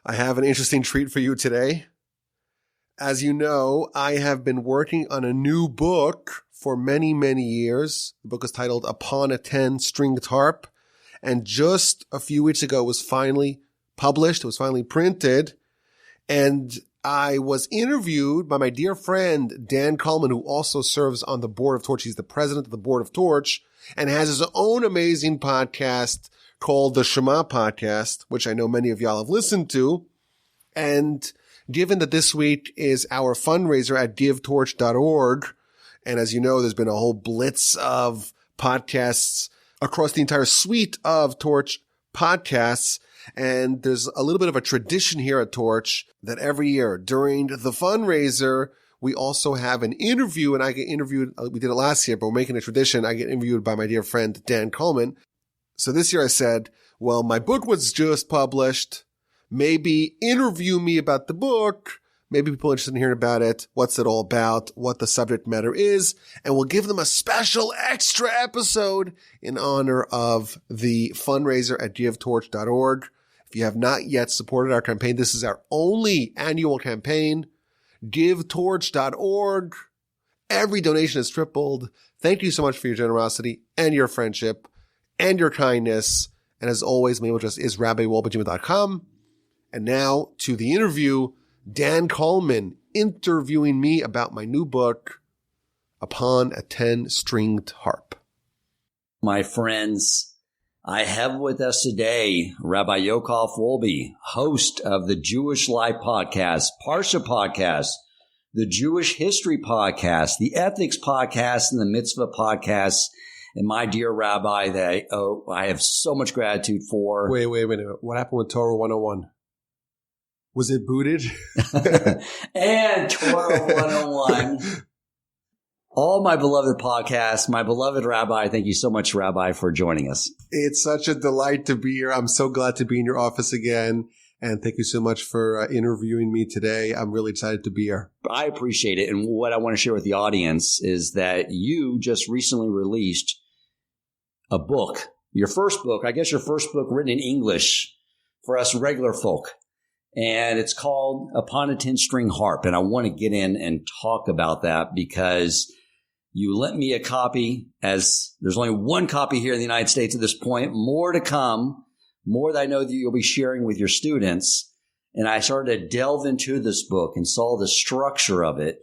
I have an interesting treat for you today. As you know, I have been working on a new book for many, many years. The book is titled Upon a 10-Stringed Harp, and just a few weeks ago it was finally published. It was finally printed, and I was interviewed by my dear friend Dan Coleman, who also serves on the board of Torch. He's the president of the board of Torch and has his own amazing podcast called the Shema Podcast, which I know many of y'all have listened to. And given that this week is our fundraiser at givetorch.org, and as you know, there's been a whole blitz of podcasts across the entire suite of Torch podcasts, and there's a little bit of a tradition here at Torch that every year during the fundraiser, we also have an interview, and I get interviewed. We did it last year, but we're making a tradition. I get interviewed by my dear friend Dan Coleman. So this year I said, well, my book was just published. Maybe interview me about the book. Maybe people are interested in hearing about it, what's it all about, what the subject matter is, and we'll give them a special extra episode in honor of the fundraiser at givetorch.org. If you have not yet supported our campaign, this is our only annual campaign. givetorch.org. Every donation is tripled. Thank you so much for your generosity and your friendship and your kindness. And as always, my email address is rabbiwolbe@gmail.com. And now to the interview, Dan Coleman interviewing me about my new book, Upon a 10-Stringed Harp. My friends, I have with us today Rabbi Yaakov Wolbe, host of the Jewish Life Podcast, Parsha Podcast, the Jewish History Podcast, the Ethics Podcast, and the Mitzvah Podcast. And my dear Rabbi, that I have so much gratitude for. Wait. What happened with Torah 101? Was it booted? And Torah 101. All my beloved podcasts, my beloved Rabbi, thank you so much, Rabbi, for joining us. It's such a delight to be here. I'm so glad to be in your office again. And thank you so much for interviewing me today. I'm really excited to be here. I appreciate it. And what I want to share with the audience is that you just recently released a book, your first book written in English for us regular folk. And it's called Upon a 10-String Harp. And I want to get in and talk about that because you lent me a copy, as there's only one copy here in the United States at this point, more to come, more that I know that you'll be sharing with your students. And I started to delve into this book and saw the structure of it.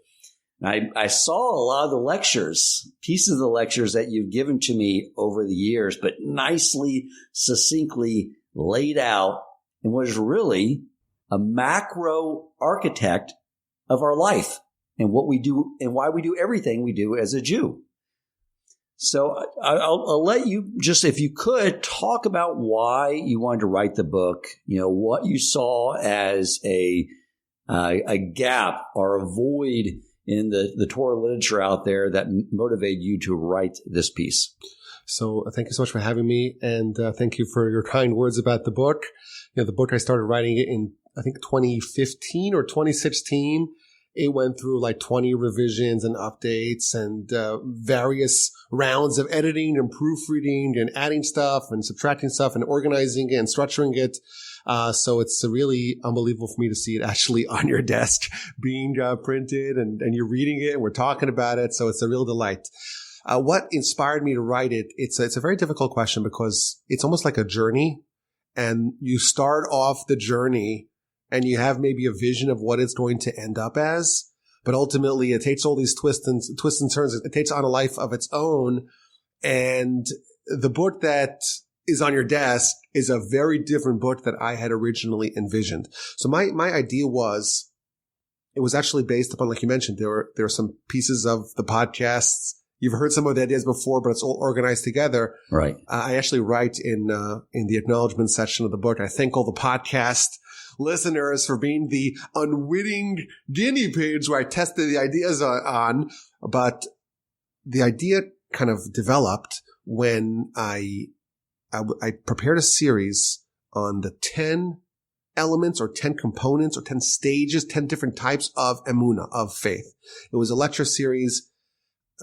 And I saw a lot of the lectures, pieces of the lectures that you've given to me over the years, but nicely, succinctly laid out and was really a macro architect of our life and what we do and why we do everything we do as a Jew. So I'll let you just, if you could, talk about why you wanted to write the book, what you saw as a gap or a void in the Torah literature out there that motivated you to write this piece. So thank you so much for having me, and thank you for your kind words about the book. The book, I started writing it in, I think, 2015 or 2016. It went through like 20 revisions and updates and various rounds of editing and proofreading and adding stuff and subtracting stuff and organizing it and structuring it. So it's really unbelievable for me to see it actually on your desk being printed and you're reading it and we're talking about it. So it's a real delight. What inspired me to write it? It's a very difficult question because it's almost like a journey, and you start off the journey and you have maybe a vision of what it's going to end up as, but ultimately it takes all these twists and turns. It takes on a life of its own. And the book that is on your desk is a very different book that I had originally envisioned. So my idea was, it was actually based upon, like you mentioned, there are some pieces of the podcasts. You've heard some of the ideas before, but it's all organized together. Right. I actually write in the acknowledgement section of the book, I thank all the podcast listeners for being the unwitting guinea pigs where I tested the ideas on. But the idea kind of developed when I prepared a series on the 10 elements or 10 components or 10 stages, 10 different types of emunah, of faith. It was a lecture series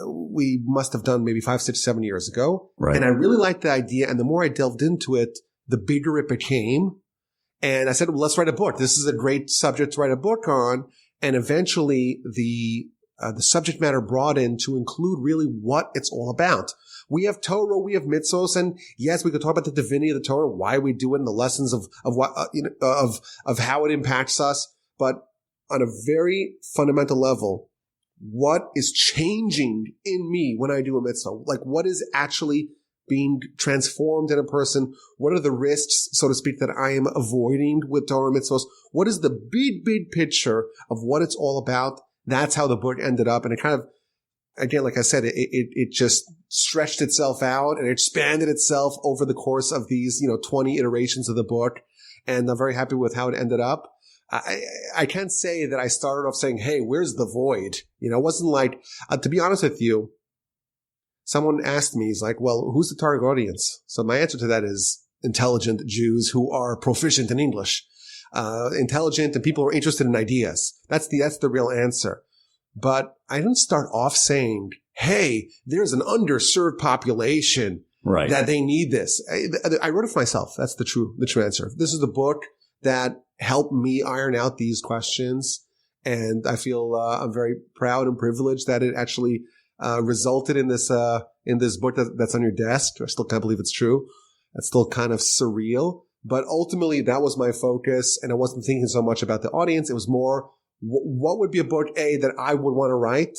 we must have done maybe 5, 6, 7 years ago. Right. And I really liked the idea. And the more I delved into it, the bigger it became. And I said, well, let's write a book. This is a great subject to write a book on. And eventually the subject matter broadened to include really what it's all about. We have Torah, we have mitzvos, and yes, we could talk about the divinity of the Torah, why we do it, and the lessons of what of how it impacts us. But on a very fundamental level, what is changing in me when I do a mitzvah? Like, what is actually being transformed in a person? What are the risks, so to speak, that I am avoiding with Torah mitzvahs? What is the big picture of what it's all about? That's how the book ended up. And it kind of, again, like I said, it just stretched itself out and expanded itself over the course of these, 20 iterations of the book. And I'm very happy with how it ended up. I can't say that I started off saying, hey, where's the void? It wasn't like, to be honest with you, someone asked me, he's like, well, who's the target audience? So my answer to that is intelligent Jews who are proficient in English, intelligent and people who are interested in ideas. That's the real answer. But I didn't start off saying, hey, there's an underserved population right, that they need this. I wrote it for myself. That's the true answer. This is the book that helped me iron out these questions. And I feel I'm very proud and privileged that it actually resulted in this book that's on your desk. I still can't believe it's true. That's still kind of surreal. But ultimately, that was my focus. And I wasn't thinking so much about the audience. It was more, what would be a book, A, that I would want to write?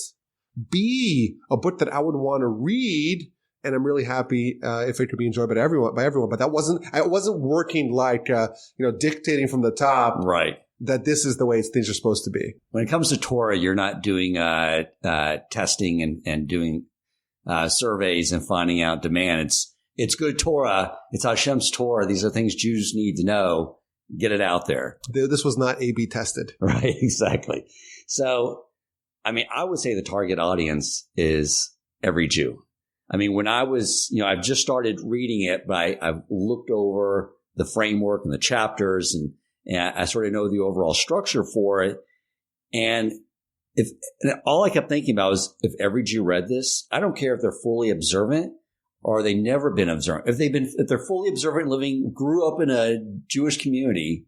B, a book that I would want to read. And I'm really happy if it could be enjoyed by everyone. But I wasn't working like dictating from the top. Right. That this is the way things are supposed to be. When it comes to Torah, you're not doing testing and doing surveys and finding out demand. It's good Torah. It's Hashem's Torah. These are things Jews need to know. Get it out there. This was not A/B tested. Right. Exactly. So, I would say the target audience is every Jew. When I was, I've just started reading it, but I've looked over the framework and the chapters and I sort of know the overall structure for it. And all I kept thinking about was if every Jew read this, I don't care if they're fully observant or they never been observant. If they're fully observant, grew up in a Jewish community,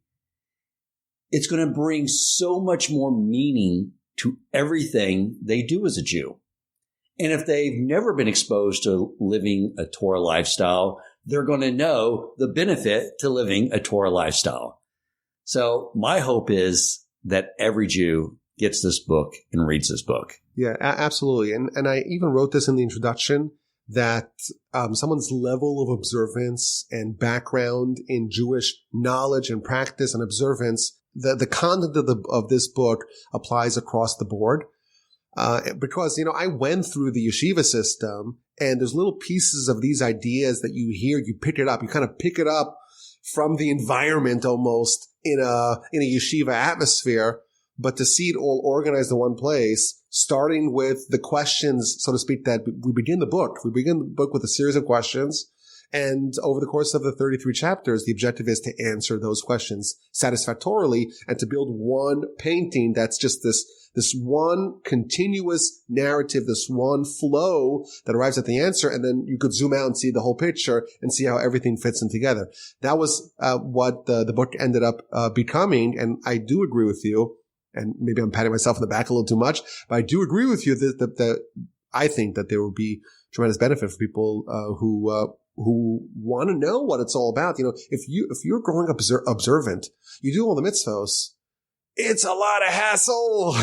it's going to bring so much more meaning to everything they do as a Jew. And if they've never been exposed to living a Torah lifestyle, they're going to know the benefit to living a Torah lifestyle. So my hope is that every Jew gets this book and reads this book. Yeah, absolutely. And I even wrote this in the introduction that someone's level of observance and background in Jewish knowledge and practice and observance, the content of this book applies across the board. Because, I went through the yeshiva system and there's little pieces of these ideas that you hear, you pick it up, you kind of pick it up from the environment almost in a yeshiva atmosphere, but to see it all organized in one place, starting with the questions, so to speak, that we begin the book. We begin the book with a series of questions. And over the course of the 33 chapters, the objective is to answer those questions satisfactorily and to build one painting that's just this one continuous narrative, this one flow that arrives at the answer. And then you could zoom out and see the whole picture and see how everything fits in together. That was what the book ended up becoming. And I do agree with you. And maybe I'm patting myself on the back a little too much, but I do agree with you that I think that there will be tremendous benefit for people who want to know what it's all about. If you're growing up observant, you do all the mitzvos. It's a lot of hassle.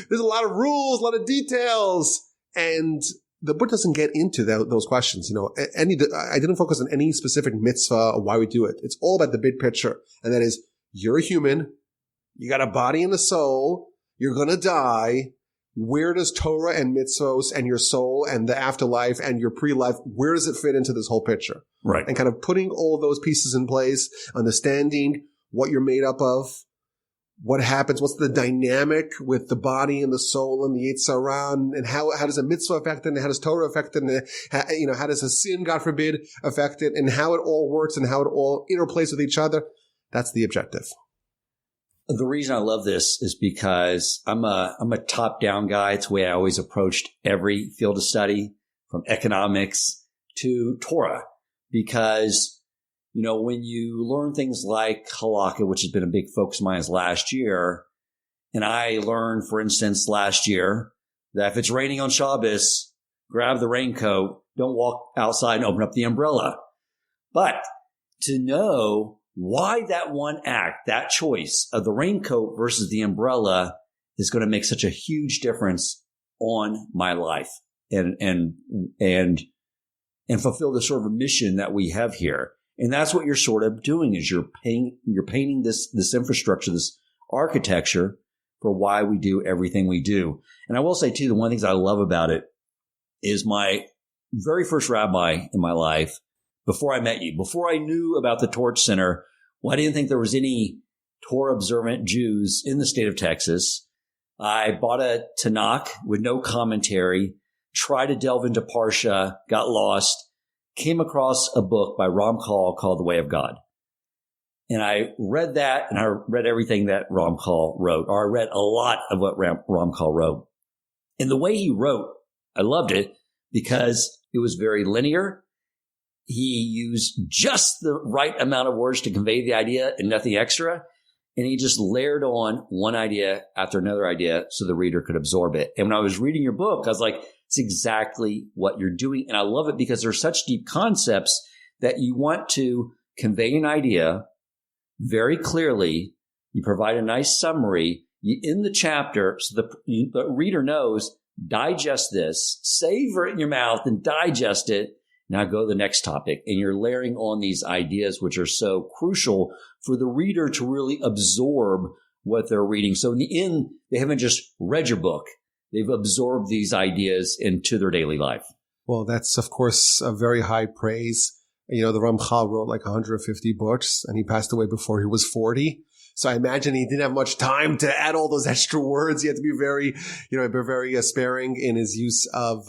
There's a lot of rules, a lot of details, and the book doesn't get into those questions. I didn't focus on any specific mitzvah or why we do it. It's all about the big picture, and that is you're a human. You got a body and a soul. You're gonna die. Where does Torah and mitzvos and your soul and the afterlife and your pre-life, where does it fit into this whole picture? Right. And kind of putting all of those pieces in place, understanding what you're made up of, what happens, what's the dynamic with the body and the soul and the Yetzer Hara, and how does a mitzvah affect it, and how does Torah affect it, and how does a sin, God forbid, affect it, and how it all works and how it all interplays with each other. That's the objective. The reason I love this is because I'm a top-down guy. It's the way I always approached every field of study, from economics to Torah, because when you learn things like halakha, which has been a big focus of mine last year, and I learned, for instance, last year that if it's raining on Shabbos, grab the raincoat, don't walk outside and open up the umbrella. But to know why that one act, that choice of the raincoat versus the umbrella is going to make such a huge difference on my life and fulfill the sort of mission that we have here. And that's what you're sort of doing is you're painting this infrastructure, this architecture for why we do everything we do. And I will say too, the one of the things I love about it is my very first rabbi in my life, before I met you, before I knew about the Torch Center, I didn't think there was any Torah observant Jews in the state of Texas. I bought a Tanakh with no commentary, tried to delve into Parsha, got lost, came across a book by Ramchal called The Way of God. And I read that, and I read everything that Ramchal wrote, or I read a lot of what Ramchal wrote. And the way he wrote, I loved it because it was very linear. He used just the right amount of words to convey the idea and nothing extra. And he just layered on one idea after another idea so the reader could absorb it. And when I was reading your book, I was like, it's exactly what you're doing. And I love it because there's such deep concepts that you want to convey an idea very clearly. You provide a nice summary in the chapter so the reader knows, digest this, savor it in your mouth and digest it. Now go to the next topic. And you're layering on these ideas, which are so crucial for the reader to really absorb what they're reading. So in the end, they haven't just read your book. They've absorbed these ideas into their daily life. Well, that's, of course, a very high praise. The Ramchal wrote like 150 books, and he passed away before he was 40. So I imagine he didn't have much time to add all those extra words. He had to be very sparing in his use of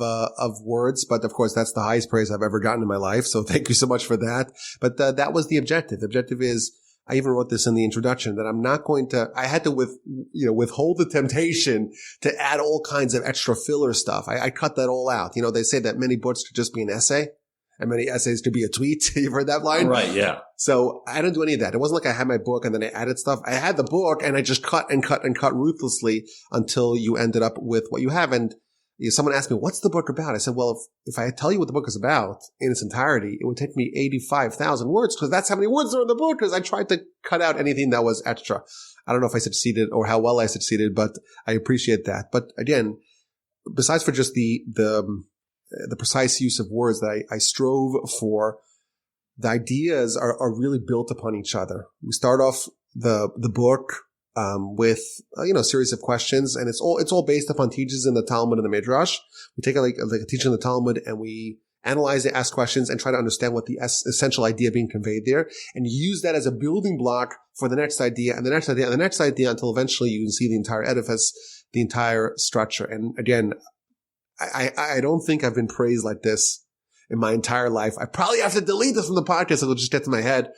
words. But of course, that's the highest praise I've ever gotten in my life. So thank you so much for that. But that was the objective. The objective is, I even wrote this in the introduction, that I'm not going to, I had to withhold the temptation to add all kinds of extra filler stuff. I cut that all out. They say that many books could just be an essay and many essays could be a tweet. You've heard that line? Right, yeah. So I didn't do any of that. It wasn't like I had my book and then I added stuff. I had the book and I just cut and cut and cut ruthlessly until you ended up with what you have. And someone asked me, what's the book about? I said, well, if I tell you what the book is about in its entirety, it would take me 85,000 words because that's how many words are in the book, because I tried to cut out anything that was extra. I don't know if I succeeded or how well I succeeded, but I appreciate that. But again, besides for just the precise use of words that I strove for, the ideas are really built upon each other. We start off the book with a series of questions, and it's all based upon teachings in the Talmud and the Midrash. We take like a teaching in the Talmud and we analyze it, ask questions, and try to understand what the essential idea being conveyed there, and use that as a building block for the next idea and the next idea and the next idea until eventually you can see the entire edifice, the entire structure. And again, I don't think I've been praised like this in my entire life. I probably have to delete this from the podcast. It'll just get to my head.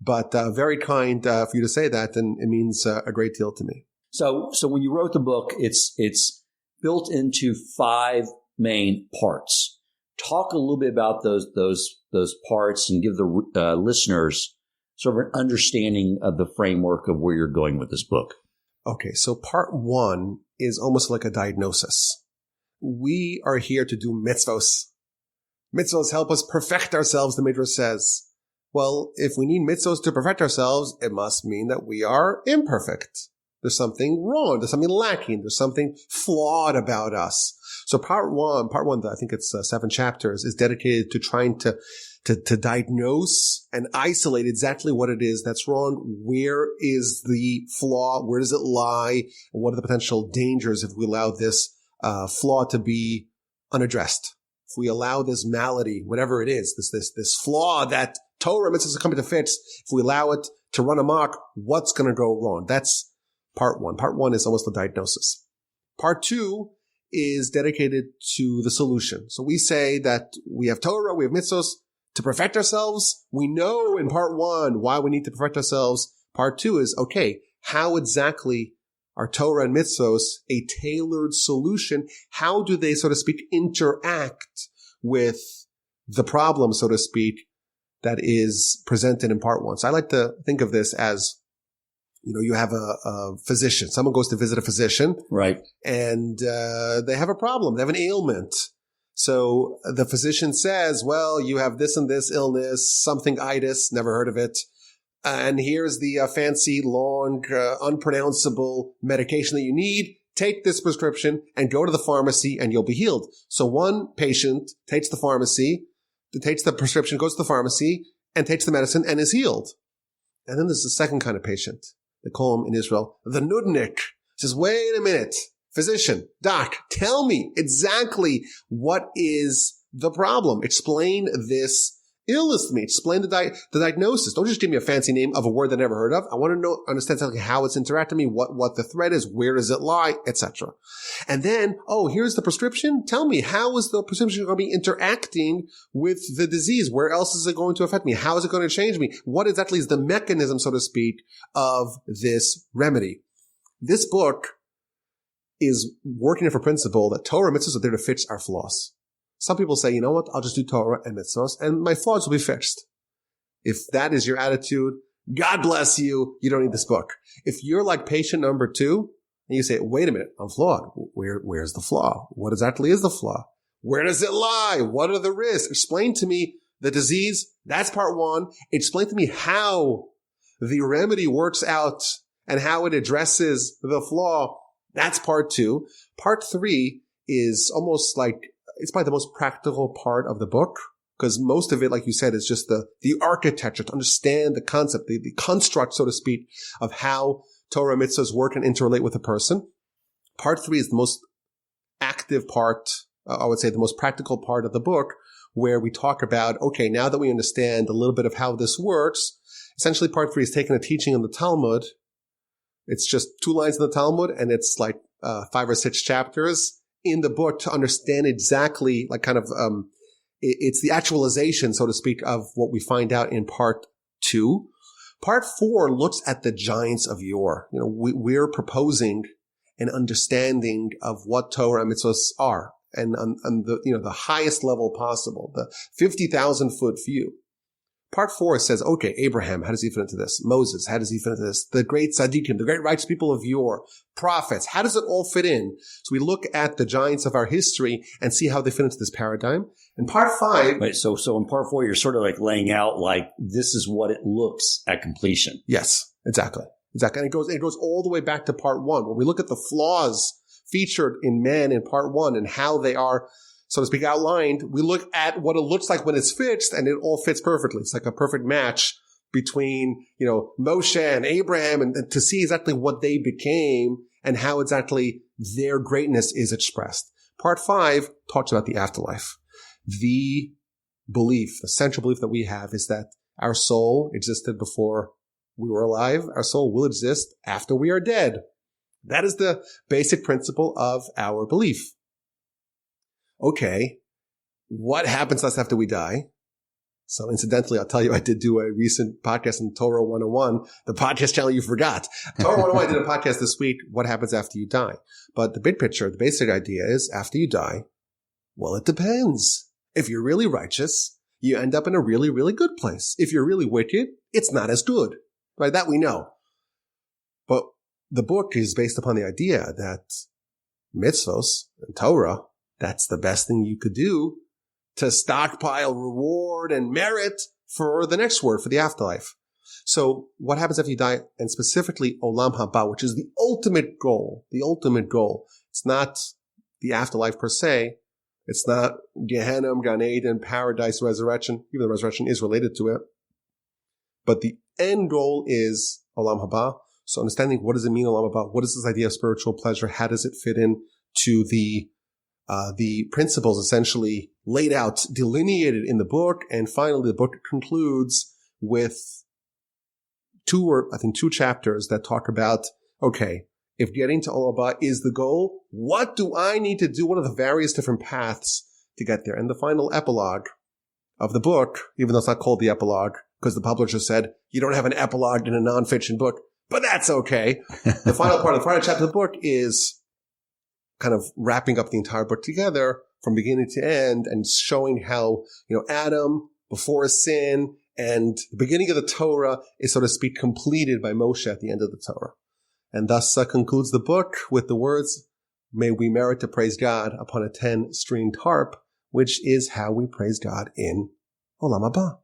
But very kind for you to say that, and it means a great deal to me. So when you wrote the book, it's built into 5 main parts. Talk a little bit about those parts and give the listeners sort of an understanding of the framework of where you're going with this book. Okay, so part 1 is almost like a diagnosis. We are here to do mitzvos. Mitzvos help us perfect ourselves, the Midrash says. Well, if we need mitzvos to perfect ourselves, it must mean that we are imperfect. There's something wrong. There's something lacking. There's something flawed about us. So part one, I think it's 7 chapters, is dedicated to trying to diagnose and isolate exactly what it is that's wrong. Where is the flaw? Where does it lie? And what are the potential dangers if we allow this flaw to be unaddressed? If we allow this malady, whatever it is, this flaw that Torah mitzvahs are coming to fix, if we allow it to run amok, what's going to go wrong? That's part 1. Part 1 is almost a diagnosis. Part 2 is dedicated to the solution. So we say that we have Torah, we have mitzvahs to perfect ourselves. We know in part 1 why we need to perfect ourselves. Part 2 is, okay, how exactly are Torah and mitzvahs a tailored solution? How do they, so to speak, interact with the problem, so to speak, that is presented in part one. So I like to think of this as, you have a physician. Someone goes to visit a physician. Right. And they have a problem. They have an ailment. So the physician says, well, you have this and this illness, something-itis, never heard of it. And here's the fancy, long, unpronounceable medication that you need. Take this prescription and go to the pharmacy and you'll be healed. So one patient takes the prescription, goes to the pharmacy and takes the medicine and is healed. And then there's the second kind of patient. They call him in Israel the nudnik. Says, wait a minute, physician, doc, tell me exactly what is the problem. Explain this illness to me. Explain the diagnosis. Don't just give me a fancy name of a word that I never heard of. I want to understand exactly how it's interacting with me, what the threat is, where does it lie, etc. And then, here's the prescription. Tell me, how is the prescription going to be interacting with the disease? Where else is it going to affect me? How is it going to change me? What exactly is the mechanism, so to speak, of this remedy? This book is working for principle that Torah and mitzvahs are there to fix our flaws. Some people say, you know what, I'll just do Torah and mitzvahs and my flaws will be fixed. If that is your attitude, God bless you. You don't need this book. If you're like patient number 2 and you say, wait a minute, I'm flawed. Where's the flaw? What exactly is the flaw? Where does it lie? What are the risks? Explain to me the disease. That's part 1. Explain to me how the remedy works out and how it addresses the flaw. That's part 2. Part 3 is almost like, it's probably the most practical part of the book, because most of it, like you said, is just the architecture to understand the concept, the construct, so to speak, of how Torah and mitzvahs work and interrelate with a person. Part 3 is the most active part, I would say the most practical part of the book, where we talk about, okay, now that we understand a little bit of how this works, essentially part 3 is taking a teaching in the Talmud. It's just 2 lines in the Talmud, and it's like 5 or 6 chapters in the book to understand exactly, like kind of, it's the actualization, so to speak, of what we find out in part 2. Part 4 looks at the giants of yore. We're proposing an understanding of what Torah and mitzvahs are, and on the highest level possible, the 50,000 foot view. Part 4 says, okay, Abraham, how does he fit into this? Moses, how does he fit into this? The great tzaddikim, the great righteous people of yore, prophets, how does it all fit in? So we look at the giants of our history and see how they fit into this paradigm. And part 5... Wait, so in part 4, you're sort of like laying out like this is what it looks at completion. Yes, exactly. And it goes all the way back to part 1. When we look at the flaws featured in man in part 1 and how they are, so to speak, outlined, we look at what it looks like when it's fixed, and it all fits perfectly. It's like a perfect match between, Moshe and Abraham, and to see exactly what they became and how exactly their greatness is expressed. Part 5 talks about the afterlife. The belief, the central belief that we have is that our soul existed before we were alive. Our soul will exist after we are dead. That is the basic principle of our belief. Okay, what happens to us after we die? So incidentally, I'll tell you, I did do a recent podcast on Torah 101, the podcast channel you forgot. Torah 101, I did a podcast this week, what happens after you die? But the big picture, the basic idea is after you die, well, it depends. If you're really righteous, you end up in a really, really good place. If you're really wicked, it's not as good. Right? That we know. But the book is based upon the idea that mitzvos and Torah, that's the best thing you could do to stockpile reward and merit for the next word, for the afterlife. So what happens after you die, and specifically Olam Haba, which is the ultimate goal, It's not the afterlife per se. It's not Gehenna, Gan Eden, paradise, resurrection. Even the resurrection is related to it. But the end goal is Olam Haba. So understanding what does it mean, Olam Haba? What is this idea of spiritual pleasure? How does it fit in to the principles essentially laid out, delineated in the book? And finally, the book concludes with two chapters that talk about, okay, if getting to Olam Haba is the goal, what do I need to do? What are the various different paths to get there? And the final epilogue of the book, even though it's not called the epilogue, because the publisher said, you don't have an epilogue in a nonfiction book, but that's okay. The final chapter of the book is kind of wrapping up the entire book together from beginning to end and showing how, Adam, before his sin, And the beginning of the Torah is, so to speak, completed by Moshe at the end of the Torah. And thus concludes the book with the words, may we merit to praise God upon a 10-stringed harp, which is how we praise God in Olam Haba.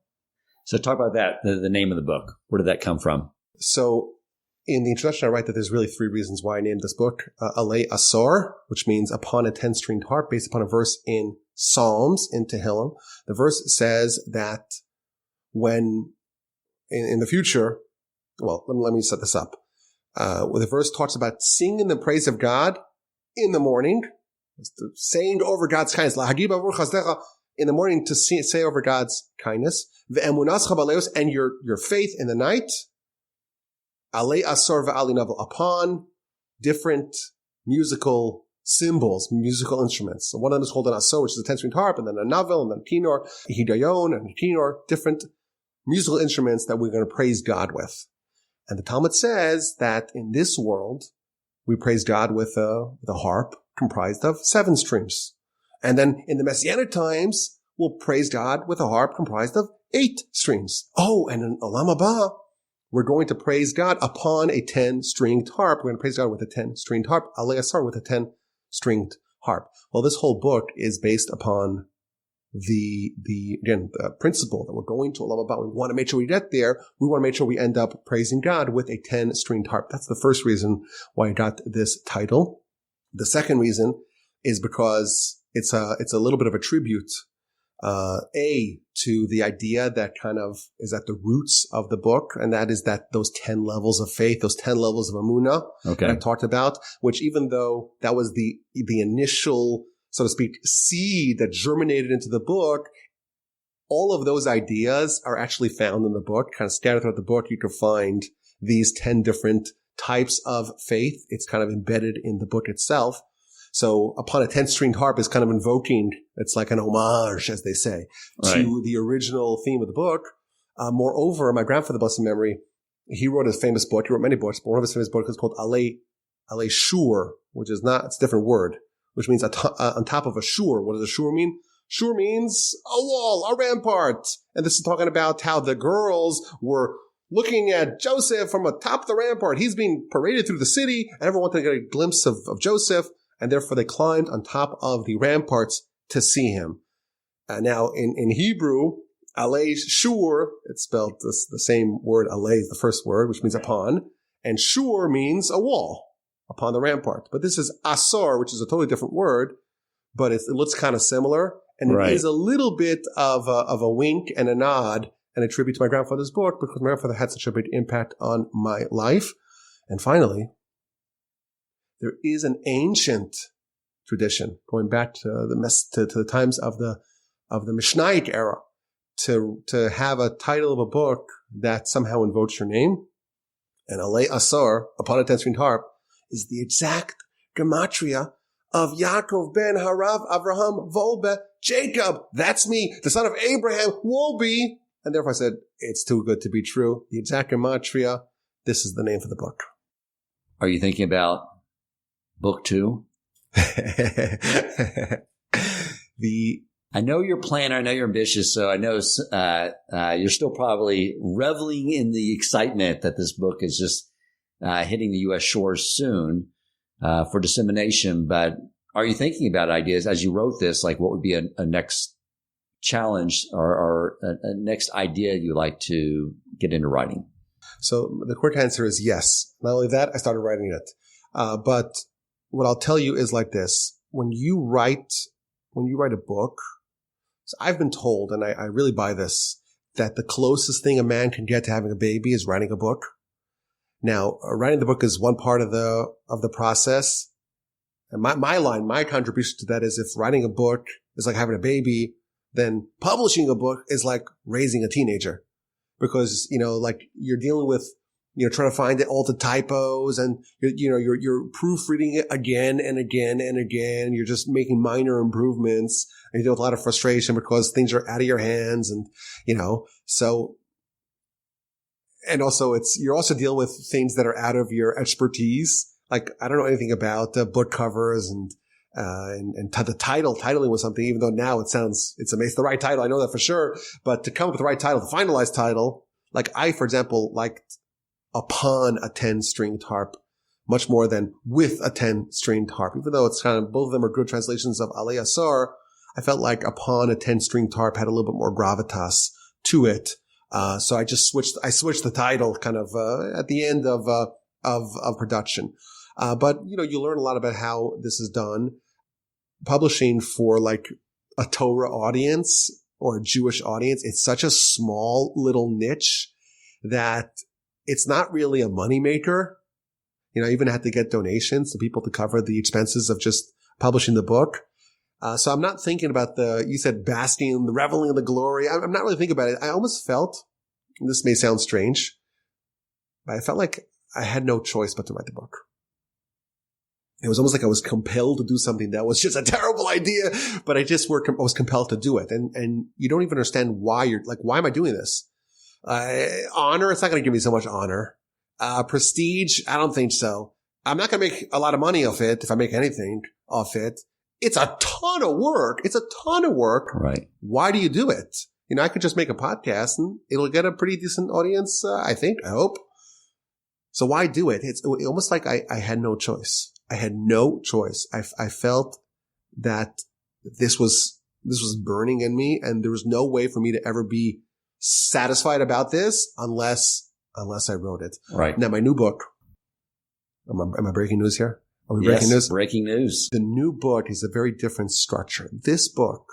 So talk about that, the name of the book. Where did that come from? So in the introduction, I write that there's really 3 reasons why I named this book. Alei Asor, which means upon a 10-stringed harp, based upon a verse in Psalms, in Tehillim. The verse says that when, in the future, well, let me set this up. Where the verse talks about singing the praise of God in the morning, saying over God's kindness, in the morning to say over God's kindness, and your faith in the night, alei asor v'ali navel, upon different musical cymbals, musical instruments. So one of them is called an asor, which is a 10-stringed harp, and then a navel, and then a kinor, a hidayon, and a kinor, different musical instruments that we're going to praise God with. And the Talmud says that in this world, we praise God with a harp comprised of 7 strings. And then in the Messianic times, we'll praise God with a harp comprised of 8 strings. Oh, and in Olam Haba, we're going to praise God upon a 10-stringed harp. We're going to praise God with a 10-stringed harp, alei asar, with a 10-stringed harp. Well, this whole book is based upon the principle that we're going to Olam Haba. We want to make sure we get there. We want to make sure we end up praising God with a 10-stringed harp. That's the first reason why I got this title. The second reason is because it's a little bit of a tribute, to the idea that kind of is at the roots of the book, and that is that those 10 levels of faith, those 10 levels of emunah that I talked about, which even though that was the initial, so to speak, seed that germinated into the book, all of those ideas are actually found in the book. Kind of scattered throughout the book, you can find these 10 different types of faith. It's kind of embedded in the book itself. So upon a 10-stringed harp is kind of invoking, it's like an homage, as they say, to the original theme of the book. Moreover, my grandfather, blessed memory, he wrote a famous book. He wrote many books, but one of his famous books is called Alei Shur, which is not, it's a different word, which means on top of a shur. What does a shur mean? Shur means a wall, a rampart. And this is talking about how the girls were looking at Joseph from atop the rampart. He's being paraded through the city, and everyone wanted to get a glimpse of Joseph. And therefore they climbed on top of the ramparts to see him. Now in Hebrew, alei shur, it's spelled the same word, alei is the first word, which means upon, and shur means a wall upon the rampart. But this is asor, which is a totally different word, but it looks kind of similar, and it is a little bit of a wink and a nod and a tribute to my grandfather's book, because my grandfather had such a big impact on my life. And finally, there is an ancient tradition going back to the times of the Mishnaic era to have a title of a book that somehow invokes your name. And alei asar, upon a 10-stringed harp, is the exact gematria of Yaakov ben Harav Avraham Volbe Jacob. That's me, the son of Abraham Wolbe. And therefore I said, it's too good to be true. The exact gematria, this is the name for the book. Are you thinking about book 2? I know you're planning. I know you're ambitious. So I know you're still probably reveling in the excitement that this book is just hitting the U.S. shores soon for dissemination. But are you thinking about ideas as you wrote this? Like, what would be a next challenge or a next idea you'd like to get into writing? So the quick answer is yes. Not only that, I started writing it, but what I'll tell you is like this. When you write a book, so I've been told, and I really buy this, that the closest thing a man can get to having a baby is writing a book. Now, writing the book is one part of the process. And my contribution to that is, if writing a book is like having a baby, then publishing a book is like raising a teenager. Because, like you're dealing with, trying to find all the typos, and you're proofreading it again and again and again. You're just making minor improvements, and you deal with a lot of frustration because things are out of your hands, and so. And also, you're also dealing with things that are out of your expertise. Like, I don't know anything about book covers and The titling was something, even though now it's amazing. The right title, I know that for sure, but to come up with the right title, the finalized title, like I, for example, liked Upon a 10-stringed harp much more than With a 10-stringed harp, even though it's kind of, both of them are good translations of Alei Asar. I felt like Upon a 10-stringed harp had a little bit more gravitas to it. So I switched the title kind of, at the end of production. But you learn a lot about how this is done. Publishing for like a Torah audience or a Jewish audience, it's such a small little niche that it's not really a moneymaker. I even had to get donations to people to cover the expenses of just publishing the book. So I'm not thinking about you said basking, the reveling in the glory. I'm not really thinking about it. I almost felt, and this may sound strange, but I felt like I had no choice but to write the book. It was almost like I was compelled to do something that was just a terrible idea, but I was compelled to do it. And you don't even understand why why am I doing this? Honor, it's not going to give me so much honor. Prestige, I don't think so. I'm not going to make a lot of money off it if I make anything off it. It's a ton of work. Right. Why do you do it? I could just make a podcast and it'll get a pretty decent audience, I think, I hope. So why do it? It's almost like I had no choice. I had no choice. I felt that this was burning in me, and there was no way for me to ever be satisfied about this unless I wrote it. Right. Now, my new book. Am I breaking news here? Are we yes, breaking news? Breaking news. The new book is a very different structure. This book,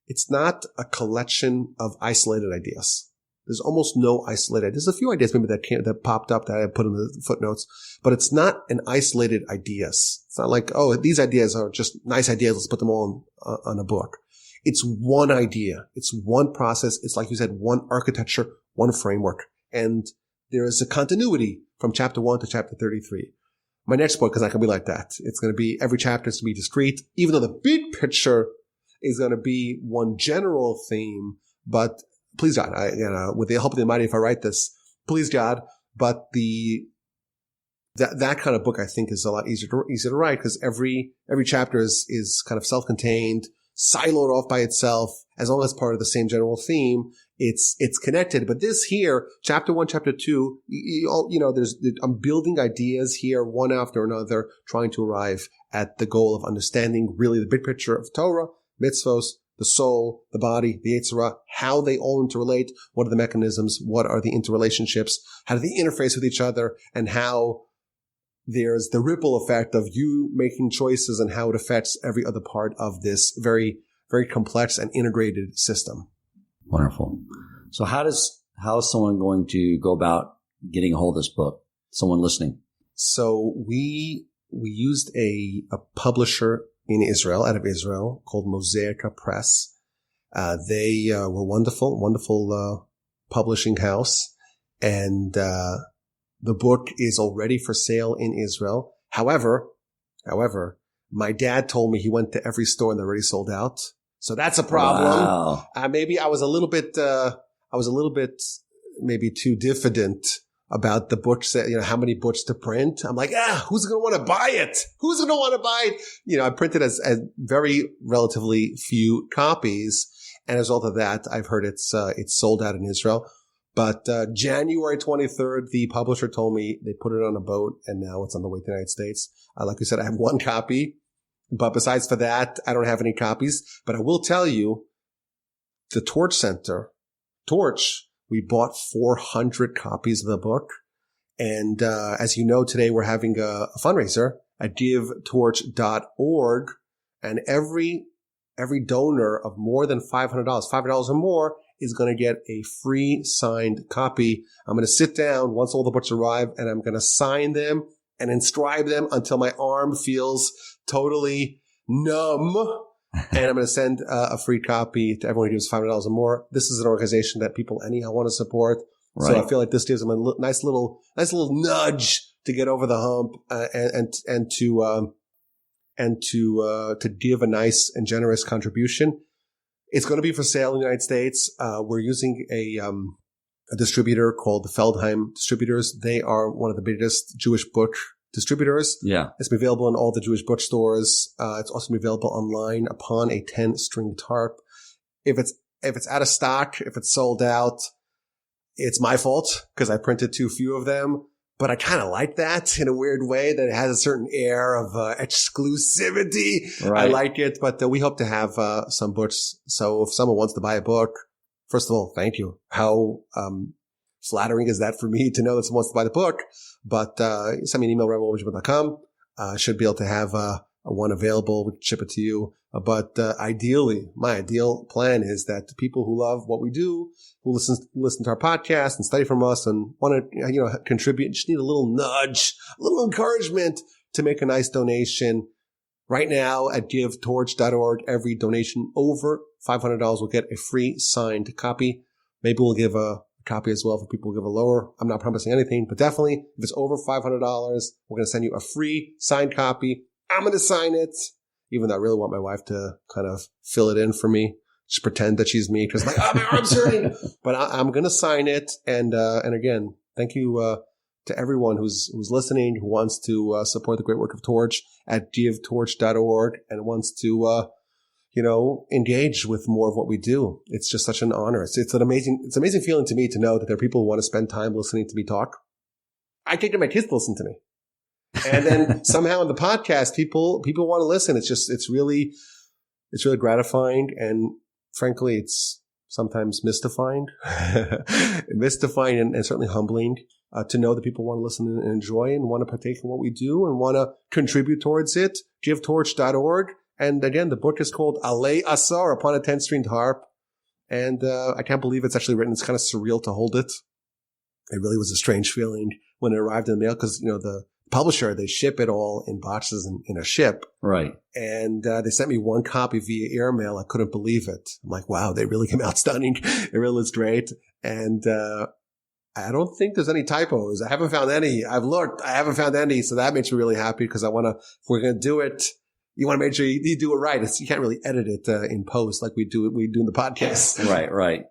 it's not a collection of isolated ideas. There's almost no isolated. There's a few ideas maybe that popped up that I put in the footnotes, but it's not an isolated ideas. It's not like, oh, these ideas are just nice ideas. Let's put them all on a book. It's one idea. It's one process. It's like you said, one architecture, one framework. And there is a continuity from chapter 1 to chapter 33. My next book is not going to be like that. It's going to be, every chapter is going to be discrete, even though the big picture is going to be one general theme. But please God, with the help of the Almighty, if I write this, please God. But that kind of book, I think, is a lot easier to write, because every chapter is kind of self-contained, siloed off by itself, as long as part of the same general theme. It's connected. But this here, chapter 1, chapter 2, I'm building ideas here one after another, trying to arrive at the goal of understanding really the big picture of Torah, mitzvos, the soul, the body, the Yetzirah, how they all interrelate, what are the mechanisms, what are the interrelationships, how do they interface with each other, and how there's the ripple effect of you making choices and how it affects every other part of this very, very complex and integrated system. Wonderful. So how is someone going to go about getting a hold of this book? Someone listening. So we used a publisher in Israel, out of Israel, called Mosaica Press. They were wonderful publishing house, and the book is already for sale in Israel. However, my dad told me he went to every store and they're already sold out. So that's a problem. Wow. Maybe I was a little bit maybe too diffident about the books that, how many books to print. I'm like, who's going to want to buy it? Who's going to want to buy it? I printed as very relatively few copies. And as a result of that, I've heard it's sold out in Israel. But, January 23rd, the publisher told me they put it on a boat and now it's on the way to the United States. Like I said, I have one copy. But besides for that, I don't have any copies. But I will tell you, the Torch Center, we bought 400 copies of the book. And as you know, today we're having a fundraiser at givetorch.org. And every donor of more than $500 or more, is going to get a free signed copy. I'm going to sit down once all the books arrive and I'm going to sign them and inscribe them until my arm feels totally numb. And I'm going to send a free copy to everyone who gives $500 or more. This is an organization that people anyhow want to support. Right. So I feel like this gives them a nice little nudge to get over the hump and to give a nice and generous contribution. It's going to be for sale in the United States. We're using a distributor called the Feldheim Distributors. They are one of the biggest Jewish book distributors. Yeah. It's available in all the Jewish bookstores. It's also available online upon a 10-stringed harp. If it's out of stock, if it's sold out, it's my fault because I printed too few of them. But I kind of like that in a weird way, that it has a certain air of exclusivity. Right. I like it, but we hope to have some books. So if someone wants to buy a book, first of all, thank you. How flattering is that for me to know that someone wants to buy the book? But send me an email, rebel@gmail.com. Should be able to have one available. We can ship it to you. But ideally, my ideal plan is that the people who love what we do, who listen to our podcast and study from us and want to contribute, just need a little nudge, a little encouragement to make a nice donation. Right now at givetorch.org, every donation over $500 will get a free signed copy. Maybe we'll give a copy as well for people who give a lower. I'm not promising anything, but definitely if it's over $500, we're going to send you a free signed copy. I'm going to sign it, even though I really want my wife to kind of fill it in for me. Just pretend that she's me because my arm's hurting. But I'm going to sign it. And again, thank you to everyone who's listening, who wants to support the great work of Torch at givetorch.org and wants to engage with more of what we do. It's just such an honor. It's an amazing feeling to me to know that there are people who want to spend time listening to me talk. I take my kids to listen to me. And then somehow in the podcast, people want to listen. It's really gratifying. And frankly, it's sometimes mystifying and certainly humbling to know that people want to listen and enjoy and want to partake in what we do and want to contribute towards it. givetorch.org. And again, the book is called Alei Asar, Upon a 10-Stringed Harp. And I can't believe it's actually written. It's kind of surreal to hold it. It really was a strange feeling when it arrived in the mail because, the publisher, they ship it all in boxes in a ship. Right. And they sent me one copy via airmail. I couldn't believe it. I'm like, wow, they really came out stunning. It really is great. And I don't think there's any typos. I haven't found any. I've looked. I haven't found any. So that makes me really happy because if we're going to do it, you want to make sure you do it right. You can't really edit it in post like we do in the podcast. Right.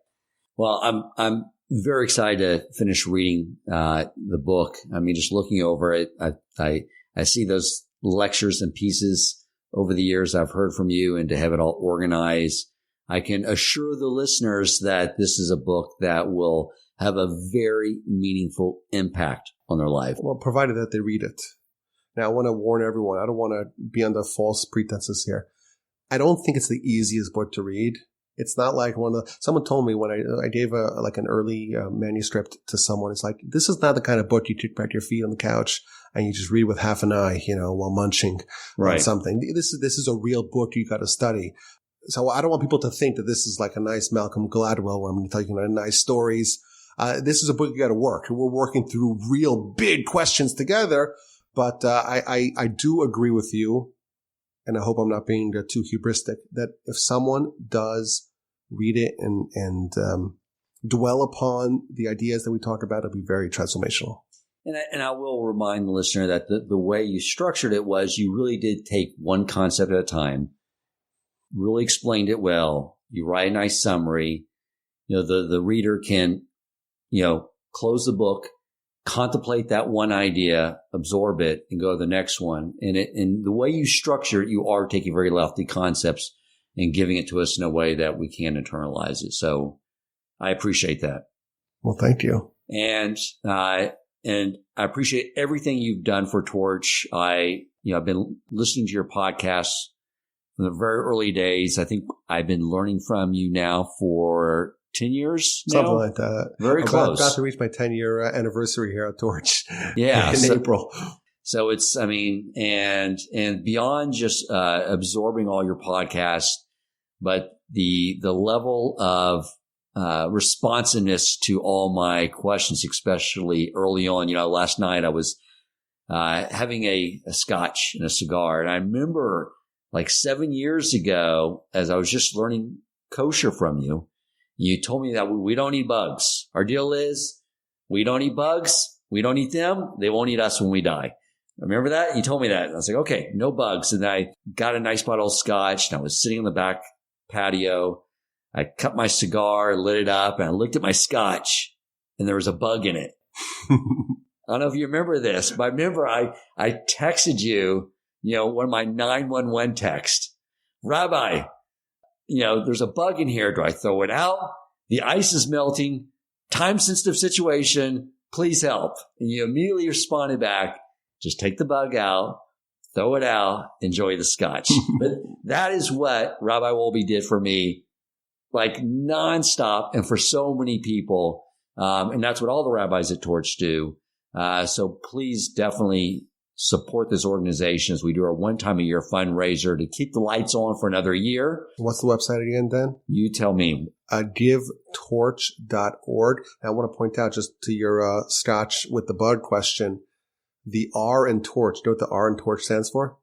Well, I'm very excited to finish reading the book. I mean, just looking over it, I see those lectures and pieces over the years I've heard from you, and to have it all organized. I can assure the listeners that this is a book that will have a very meaningful impact on their life. Well, provided that they read it. Now, I want to warn everyone. I don't want to be under false pretenses here. I don't think it's the easiest book to read. It's not like someone told me when I gave an early manuscript to someone, it's like, this is not the kind of book you kick back your feet on the couch and you just read with half an eye, while munching on something. This is a real book you got to study. So I don't want people to think that this is like a nice Malcolm Gladwell where I'm going to tell you nice stories. This is a book you got to work. We're working through real big questions together. But I do agree with you, and I hope I'm not being too hubristic, that if someone does read it and dwell upon the ideas that we talk about, it'll be very transformational. And I will remind the listener that the way you structured it was you really did take one concept at a time, really explained it well. You write a nice summary. The reader can, close the book, contemplate that one idea, absorb it, and go to the next one. And the way you structure it, you are taking very lofty concepts and giving it to us in a way that we can internalize it. So I appreciate that. Well, thank you. And I appreciate everything you've done for Torch. I've been listening to your podcast from the very early days. I think I've been learning from you now for 10 years now? Something like that. Very close. About to reach my 10-year anniversary here at Torch. Yeah. in April. So it's, and beyond just absorbing all your podcasts, but the level of responsiveness to all my questions, especially early on. Last night I was having a scotch and a cigar, and I remember like 7 years ago, as I was just learning kosher from you, you told me that we don't eat bugs. Our deal is we don't eat bugs. We don't eat them. They won't eat us when we die. Remember that? You told me that. And I was like, okay, no bugs. And I got a nice bottle of scotch, and I was sitting on the back patio. I cut my cigar, lit it up, and I looked at my scotch, and there was a bug in it. I don't know if you remember this, but I remember I texted you, one of my 911 texts. Rabbi, there's a bug in here. Do I throw it out? The ice is melting. Time-sensitive situation. Please help. And you immediately responded back, just take the bug out, throw it out, enjoy the scotch. But that is what Rabbi Wolbe did for me, like nonstop, and for so many people. And that's what all the rabbis at Torch do. So please definitely support this organization as we do our one-time-a-year fundraiser to keep the lights on for another year. What's the website again, Dan? You tell me. GiveTorch.org. I want to point out, just to your scotch with the bug question, the R in Torch. You know what the R in Torch stands for?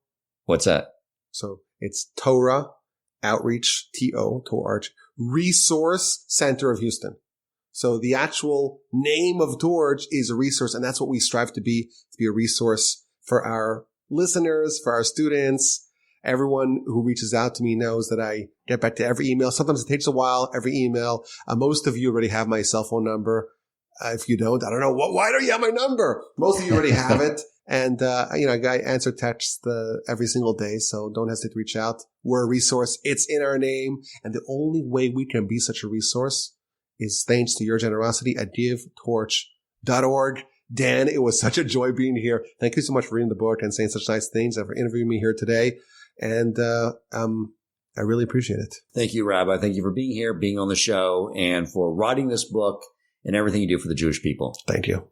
What's that? So it's Torah Outreach, Torch, Resource Center of Houston. So the actual name of Torch is a resource, and that's what we strive to be a resource for our listeners, for our students. Everyone who reaches out to me knows that I get back to every email. Sometimes it takes a while, every email. Most of you already have my cell phone number. If you don't, I don't know. Why don't you have my number? Most of you already have it. And, I answer texts every single day. So don't hesitate to reach out. We're a resource. It's in our name. And the only way we can be such a resource is thanks to your generosity at givetorch.org. Dan, it was such a joy being here. Thank you so much for reading the book and saying such nice things and for interviewing me here today. And I really appreciate it. Thank you, Rabbi. Thank you for being here, being on the show, and for writing this book and everything you do for the Jewish people. Thank you.